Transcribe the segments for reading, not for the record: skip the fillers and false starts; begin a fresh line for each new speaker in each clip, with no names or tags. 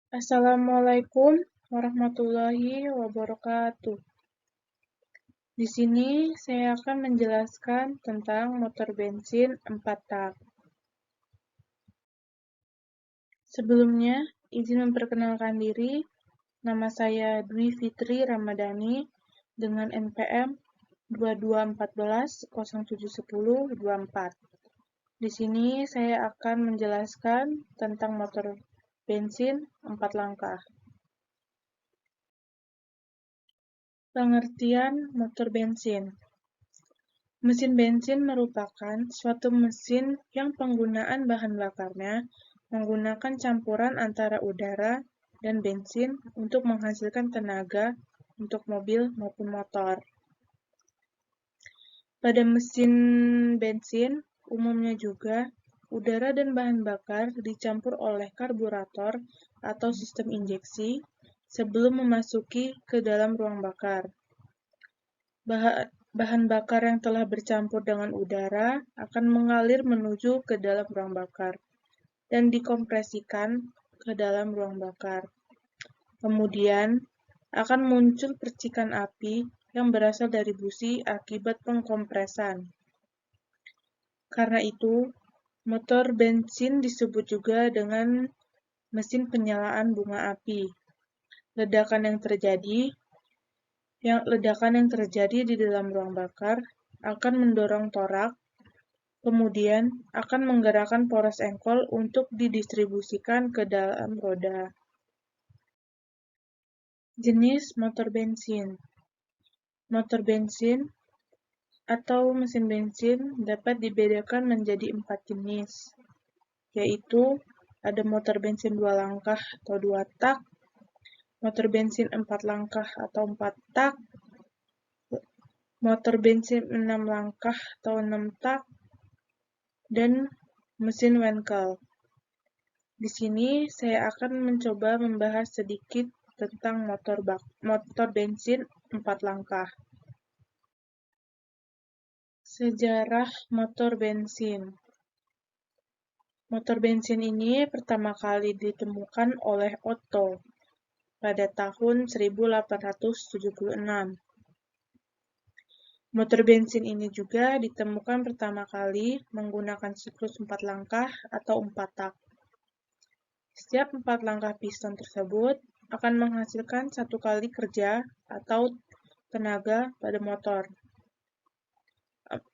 Assalamualaikum warahmatullahi wabarakatuh. Di sini saya akan menjelaskan tentang motor bensin 4 tak. Sebelumnya, izin memperkenalkan diri. Nama saya Dwi Fitri Ramadhani dengan NPM 2214071024. Di sini saya akan menjelaskan tentang motor bensin 4 langkah. Pengertian motor bensin. Mesin bensin merupakan suatu mesin yang penggunaan bahan bakarnya menggunakan campuran antara udara dan bensin untuk menghasilkan tenaga untuk mobil maupun motor. Pada mesin bensin, umumnya juga, udara dan bahan bakar dicampur oleh karburator atau sistem injeksi sebelum memasuki ke dalam ruang bakar. Bahan bakar yang telah bercampur dengan udara akan mengalir menuju ke dalam ruang bakar dan dikompresikan ke dalam ruang bakar. Kemudian, akan muncul percikan api yang berasal dari busi akibat pengkompresan. Karena itu, motor bensin disebut juga dengan mesin penyalaan bunga api. Ledakan yang terjadi di dalam ruang bakar akan mendorong torak, kemudian akan menggerakkan poros engkol untuk didistribusikan ke dalam roda. Jenis motor bensin. Motor bensin atau mesin bensin dapat dibedakan menjadi 4 jenis, yaitu ada motor bensin 2 langkah atau 2 tak, motor bensin 4 langkah atau 4 tak, motor bensin 6 langkah atau 6 tak, dan mesin Wankel. Di sini saya akan mencoba membahas sedikit tentang motor bensin 4 langkah. Sejarah motor bensin. Motor bensin ini pertama kali ditemukan oleh Otto pada tahun 1876. Motor bensin ini juga ditemukan pertama kali menggunakan siklus 4 langkah atau 4 tak. Setiap 4 langkah piston tersebut akan menghasilkan 1 kali kerja atau tenaga pada motor.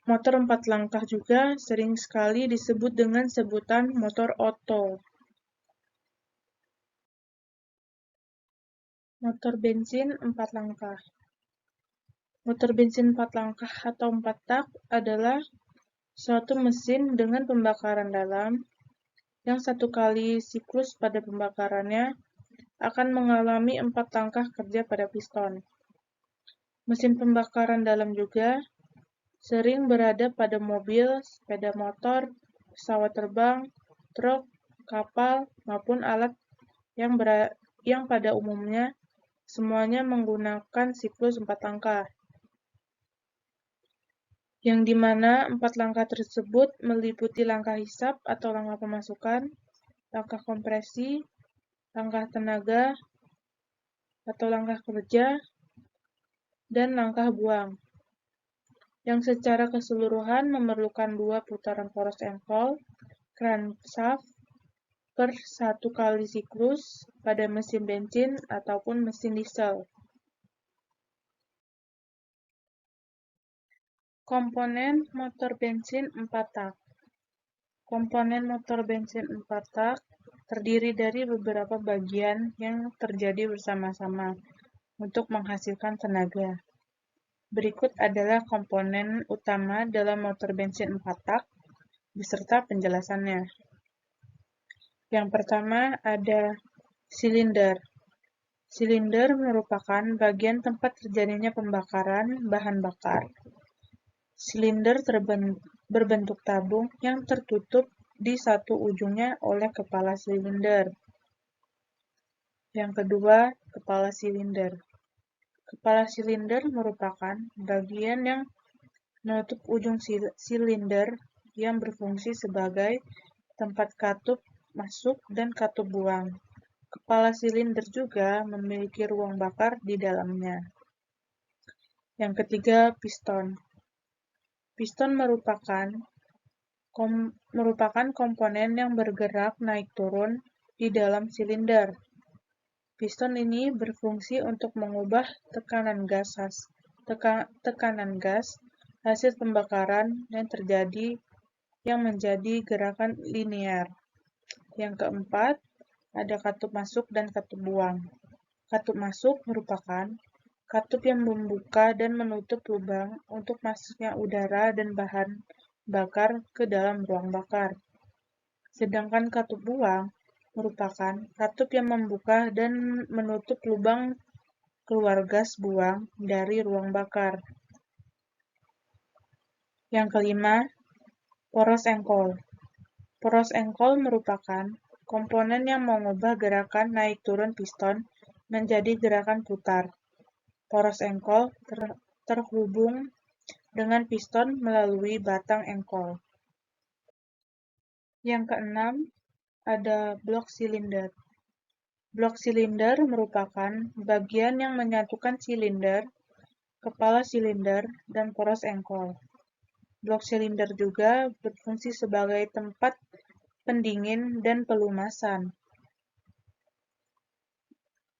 Motor 4 langkah juga sering sekali disebut dengan sebutan motor Otto. Motor bensin 4 langkah. Motor bensin 4 langkah atau 4 tak adalah suatu mesin dengan pembakaran dalam yang 1 kali siklus pada pembakarannya akan mengalami 4 langkah kerja pada piston. Mesin pembakaran dalam juga sering berada pada mobil, sepeda motor, pesawat terbang, truk, kapal, maupun alat yang pada umumnya semuanya menggunakan siklus 4 langkah. Yang dimana 4 langkah tersebut meliputi langkah hisap atau langkah pemasukan, langkah kompresi, langkah tenaga atau langkah kerja, dan langkah buang, yang secara keseluruhan memerlukan 2 putaran poros engkol, crankshaft, per 1 kali siklus pada mesin bensin ataupun mesin diesel. Komponen motor bensin 4 tak. Komponen motor bensin 4 tak terdiri dari beberapa bagian yang terjadi bersama-sama untuk menghasilkan tenaga. Berikut adalah komponen utama dalam motor bensin 4 tak beserta penjelasannya. Yang pertama ada silinder. Silinder merupakan bagian tempat terjadinya pembakaran bahan bakar. Silinder berbentuk tabung yang tertutup di satu ujungnya oleh kepala silinder. Yang kedua, kepala silinder. Kepala silinder merupakan bagian yang menutup ujung silinder yang berfungsi sebagai tempat katup masuk dan katup buang. kepala silinder juga memiliki ruang bakar di dalamnya. Yang ketiga, piston. Piston merupakan komponen yang bergerak naik turun di dalam silinder. Piston ini berfungsi untuk mengubah tekanan gas hasil pembakaran yang menjadi gerakan linear. Yang keempat, ada katup masuk dan katup buang. Katup masuk merupakan katup yang membuka dan menutup lubang untuk masuknya udara dan bahan bakar ke dalam ruang bakar. Sedangkan katup buang merupakan katup yang membuka dan menutup lubang keluar gas buang dari ruang bakar. Yang kelima, poros engkol. Poros engkol merupakan komponen yang mengubah gerakan naik turun piston menjadi gerakan putar. Poros engkol terhubung dengan piston melalui batang engkol. Yang keenam, ada blok silinder. Blok silinder merupakan bagian yang menyatukan silinder, kepala silinder, dan poros engkol. Blok silinder juga berfungsi sebagai tempat pendingin dan pelumasan.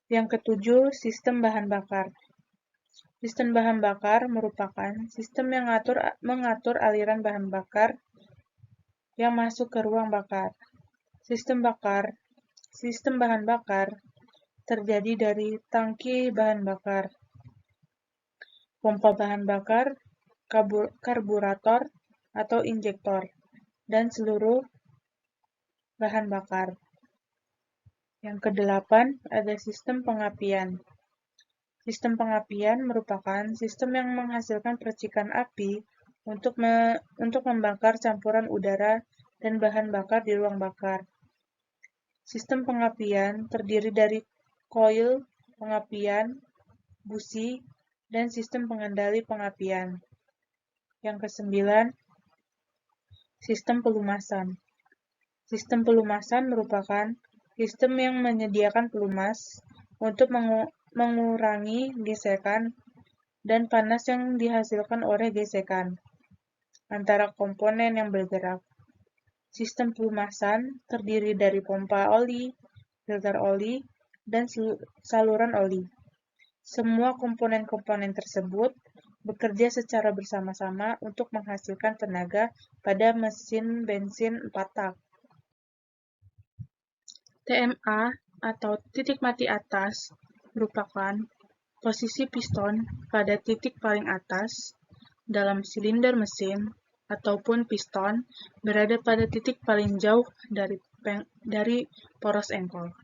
Yang ketujuh, sistem bahan bakar. Sistem bahan bakar merupakan sistem yang mengatur aliran bahan bakar yang masuk ke ruang bakar. Sistem bahan bakar terjadi dari tangki bahan bakar, pompa bahan bakar, karburator atau injektor, dan seluruh bahan bakar. Yang kedelapan, ada sistem pengapian. Sistem pengapian merupakan sistem yang menghasilkan percikan api untuk membakar campuran udara dan bahan bakar di ruang bakar. Sistem pengapian terdiri dari koil pengapian, busi, dan sistem pengendali pengapian. Yang kesembilan, sistem pelumasan. Sistem pelumasan merupakan sistem yang menyediakan pelumas untuk mengurangi gesekan dan panas yang dihasilkan oleh gesekan antara komponen yang bergerak. Sistem pelumasan terdiri dari pompa oli, filter oli, dan saluran oli. Semua komponen-komponen tersebut bekerja secara bersama-sama untuk menghasilkan tenaga pada mesin bensin 4 tak. TMA atau titik mati atas merupakan posisi piston pada titik paling atas dalam silinder mesin ataupun piston berada pada titik paling jauh dari poros engkol.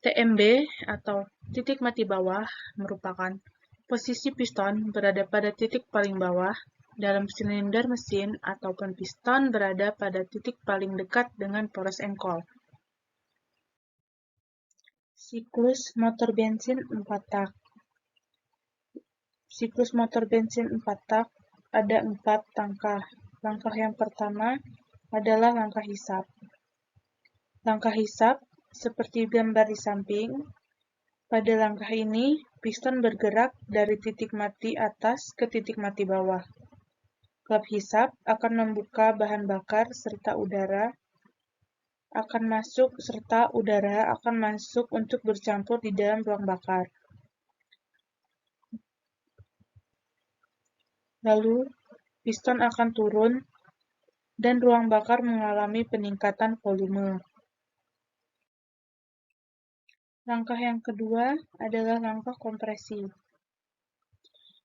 TMB atau titik mati bawah merupakan posisi piston berada pada titik paling bawah dalam silinder mesin ataupun piston berada pada titik paling dekat dengan poros engkol. Siklus motor bensin 4 tak. Siklus motor bensin 4 tak ada 4 langkah. Langkah yang pertama adalah langkah hisap. Langkah hisap seperti gambar di samping. Pada langkah ini, piston bergerak dari titik mati atas ke titik mati bawah. Klep hisap akan membuka bahan bakar serta udara akan masuk untuk bercampur di dalam ruang bakar. Lalu, piston akan turun dan ruang bakar mengalami peningkatan volume. Langkah yang kedua adalah langkah kompresi.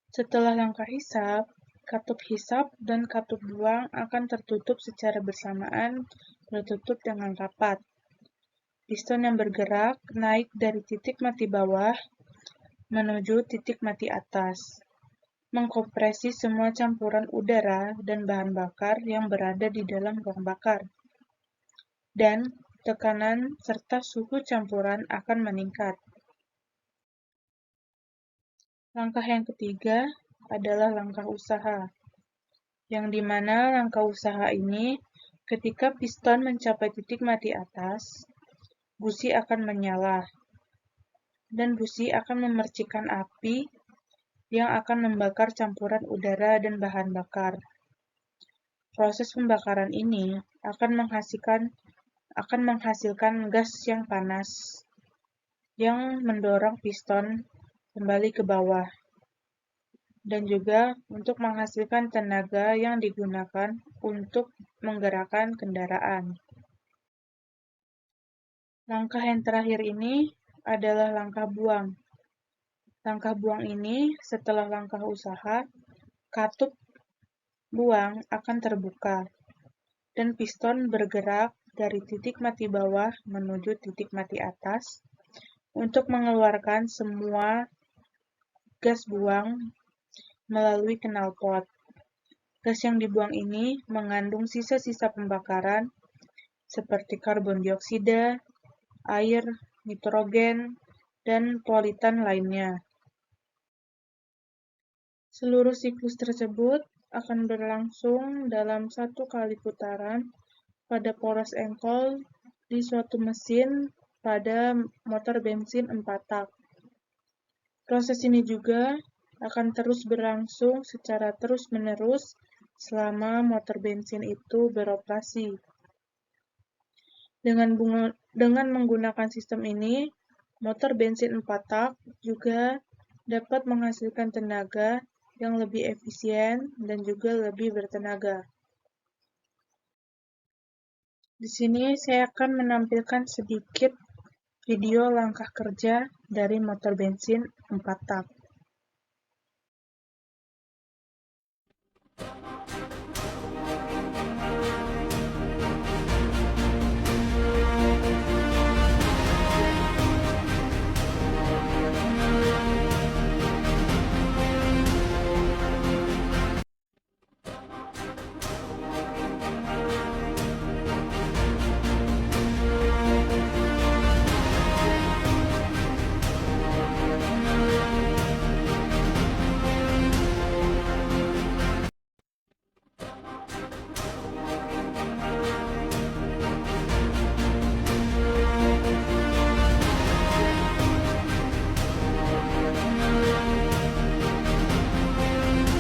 Setelah langkah hisap, katup hisap dan katup buang akan tertutup secara bersamaan, tertutup dengan rapat. Piston yang bergerak naik dari titik mati bawah menuju titik mati atas, mengkompresi semua campuran udara dan bahan bakar yang berada di dalam ruang bakar. Dan tekanan serta suhu campuran akan meningkat. Langkah yang ketiga adalah langkah usaha, yang dimana langkah usaha ini ketika piston mencapai titik mati atas, busi akan menyala, dan busi akan memercikan api yang akan membakar campuran udara dan bahan bakar. Proses pembakaran ini akan menghasilkan gas yang panas, yang mendorong piston kembali ke bawah, dan juga untuk menghasilkan tenaga yang digunakan untuk menggerakkan kendaraan. Langkah yang terakhir ini adalah langkah buang. Langkah buang ini setelah langkah usaha, katup buang akan terbuka, dan piston bergerak dari titik mati bawah menuju titik mati atas untuk mengeluarkan semua gas buang melalui knalpot. Gas yang dibuang ini mengandung sisa-sisa pembakaran seperti karbon dioksida, air, nitrogen, dan polutan lainnya. Seluruh siklus tersebut akan berlangsung dalam 1 kali putaran pada poros engkol di suatu mesin pada motor bensin 4 tak. Proses ini juga akan terus berlangsung secara terus-menerus selama motor bensin itu beroperasi. Dengan menggunakan sistem ini, motor bensin 4 tak juga dapat menghasilkan tenaga yang lebih efisien dan juga lebih bertenaga. Di sini saya akan menampilkan sedikit video langkah kerja dari motor bensin 4 tak.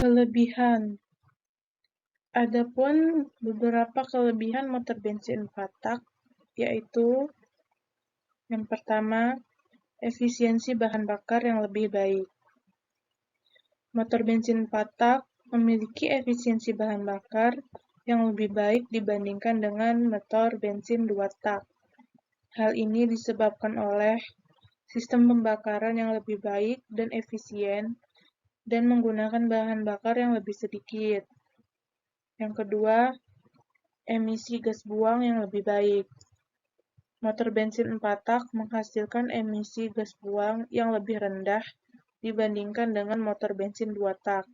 Kelebihan. Adapun beberapa kelebihan motor bensin 4 tak, yaitu yang pertama, efisiensi bahan bakar yang lebih baik. Motor bensin 4 tak memiliki efisiensi bahan bakar yang lebih baik dibandingkan dengan motor bensin 2 tak. Hal ini disebabkan oleh sistem pembakaran yang lebih baik dan efisien dan menggunakan bahan bakar yang lebih sedikit. Yang kedua, emisi gas buang yang lebih baik. Motor bensin 4 tak menghasilkan emisi gas buang yang lebih rendah dibandingkan dengan motor bensin 2 tak.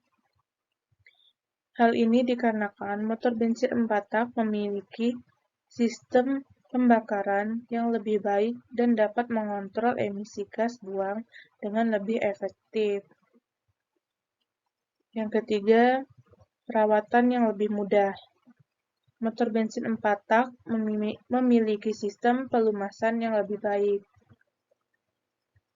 Hal ini dikarenakan motor bensin 4 tak memiliki sistem pembakaran yang lebih baik dan dapat mengontrol emisi gas buang dengan lebih efektif. Yang ketiga, perawatan yang lebih mudah. Motor bensin 4 tak memiliki sistem pelumasan yang lebih baik,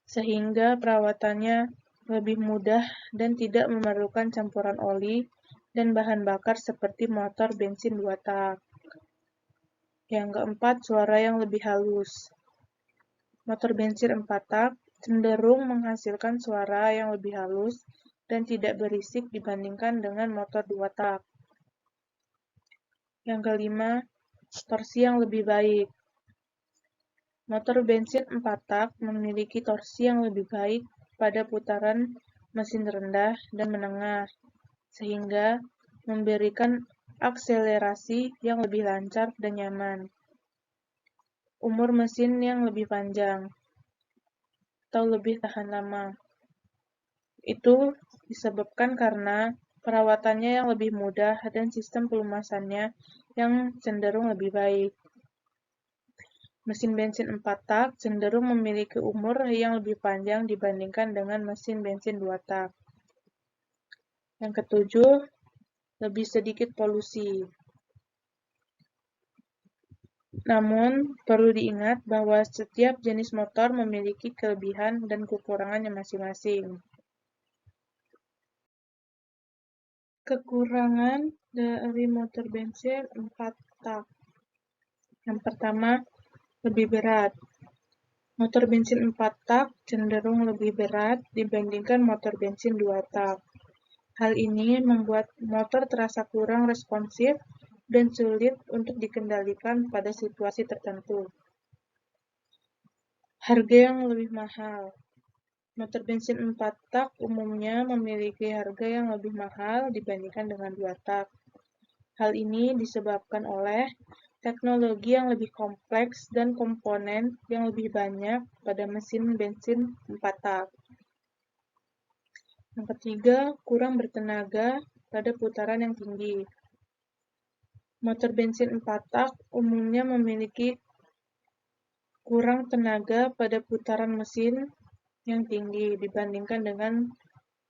sehingga perawatannya lebih mudah dan tidak memerlukan campuran oli dan bahan bakar seperti motor bensin 2 tak. Yang keempat, suara yang lebih halus. Motor bensin 4 tak cenderung menghasilkan suara yang lebih halus dan tidak berisik dibandingkan dengan motor 2 tak. Yang kelima, torsi yang lebih baik. Motor bensin 4 tak memiliki torsi yang lebih baik pada putaran mesin rendah dan menengah, sehingga memberikan akselerasi yang lebih lancar dan nyaman. Umur mesin yang lebih panjang atau lebih tahan lama. Itu disebabkan karena perawatannya yang lebih mudah dan sistem pelumasannya yang cenderung lebih baik. Mesin bensin 4 tak cenderung memiliki umur yang lebih panjang dibandingkan dengan mesin bensin 2 tak. Yang ketujuh, lebih sedikit polusi. Namun, perlu diingat bahwa setiap jenis motor memiliki kelebihan dan kekurangannya masing-masing. Kekurangan dari motor bensin 4 tak. Yang pertama, lebih berat. Motor bensin 4 tak cenderung lebih berat dibandingkan motor bensin 2 tak. Hal ini membuat motor terasa kurang responsif dan sulit untuk dikendalikan pada situasi tertentu. Harga yang lebih mahal. Motor bensin 4 tak umumnya memiliki harga yang lebih mahal dibandingkan dengan 2 tak. Hal ini disebabkan oleh teknologi yang lebih kompleks dan komponen yang lebih banyak pada mesin bensin 4 tak. Yang ketiga, kurang bertenaga pada putaran yang tinggi. Motor bensin 4 tak umumnya memiliki kurang tenaga pada putaran mesin yang tinggi dibandingkan dengan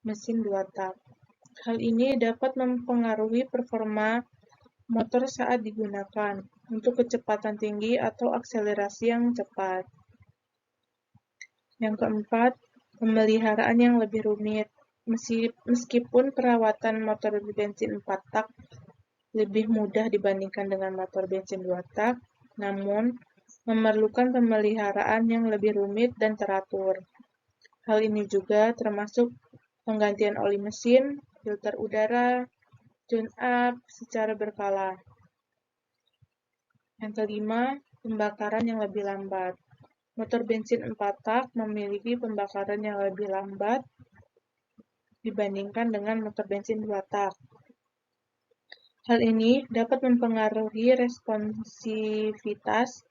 mesin 2 tak. Hal ini dapat mempengaruhi performa motor saat digunakan untuk kecepatan tinggi atau akselerasi yang cepat. Yang keempat, pemeliharaan yang lebih rumit. Meskipun perawatan motor bensin 4 tak lebih mudah dibandingkan dengan motor bensin 2 tak, namun memerlukan pemeliharaan yang lebih rumit dan teratur. Hal ini juga termasuk penggantian oli mesin, filter udara, tune-up secara berkala. Yang kelima, pembakaran yang lebih lambat. Motor bensin 4 tak memiliki pembakaran yang lebih lambat dibandingkan dengan motor bensin 2 tak. Hal ini dapat mempengaruhi responsivitas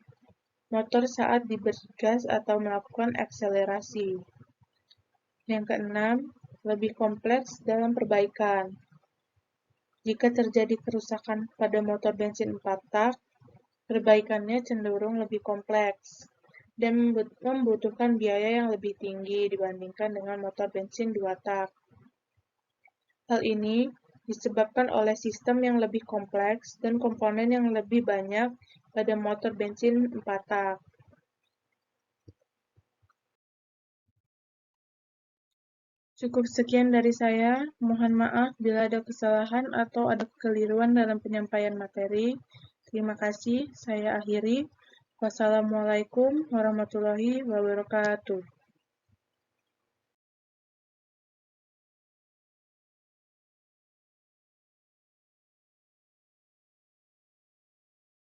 motor saat diberi gas atau melakukan akselerasi. Yang keenam, lebih kompleks dalam perbaikan. Jika terjadi kerusakan pada motor bensin 4 tak, perbaikannya cenderung lebih kompleks dan membutuhkan biaya yang lebih tinggi dibandingkan dengan motor bensin 2 tak. Hal ini disebabkan oleh sistem yang lebih kompleks dan komponen yang lebih banyak pada motor bensin 4 tak. Cukup sekian dari saya. Mohon maaf bila ada kesalahan atau ada kekeliruan dalam penyampaian materi. Terima kasih. Saya akhiri. Wassalamualaikum warahmatullahi wabarakatuh.